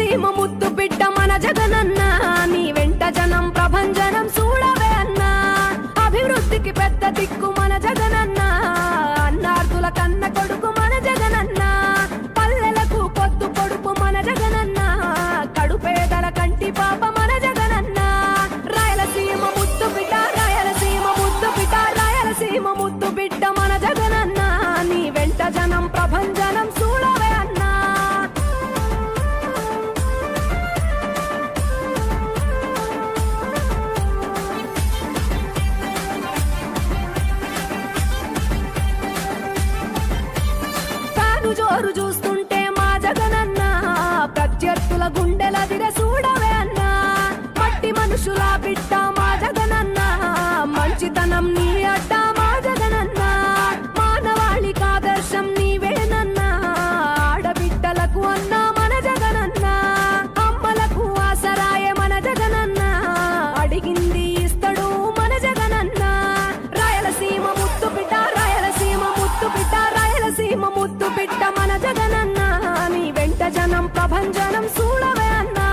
రాయలసీమ ముద్దు బిడ్డ మన జగనన్న నీ వెంట జనం ప్రభంజనం చూడవే అన్నా అభివృద్ధికి పెద్ద దిక్కు మన జగనన్న అన్నార్థుల కన్న కొడుకు మన జగనన్న పల్లెలకు పొద్దు పొడుపు మన జగనన్న కడుపేదల కంటి పాప మన జగనన్న రాయలసీమ ముద్దు బిడ్డ రాయలసీమ ముద్దు బిడ్డ రాయలసీమ ముద్దు బిడ్డ మన జగనన్న నీ వెంట జనం ప్రభంజనం చూడవే అన్నా జోరు చూస్తుంటే మా జగనన్న ప్రత్యర్థుల గుండెల దిర చూడవే అన్నా మట్టి మనుషుల బిడ్డ మా జగనన్న మంచితనం నీ అడ్డ మా జగనన్న మానవాళికి ఆదర్శం నీవేనన్నా ఆడబిడ్డలకు అన్నా మన జగనన్న అమ్మలకు ఆసరాయే మన జగనన్న అడిగింది ఇస్తడు మన జగనన్న రాయలసీమ ముద్దు బిడ్డ రాయలసీమ ముద్దు బిడ్డ రాయలసీమ ముద్దు బిడ్డ మన జగనన్న నీ వెంట జనం ప్రభంజనం చూడవే అన్నా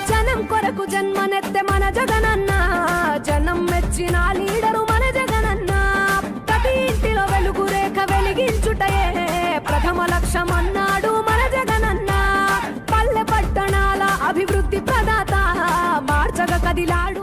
జనం కొరకు జన్మనెత్తె మన జగనన్న జనం మెచ్చిన లీడరు మన జగనన్న ప్రతి ఇంటిలో వెలుగు రేఖ వెలిగించుటయే ప్రథమ లక్ష్యం అన్నాడు మన జగనన్న పల్లె పట్టణాల అభివృద్ధి ప్రదాత మార్చగ కదిలాడు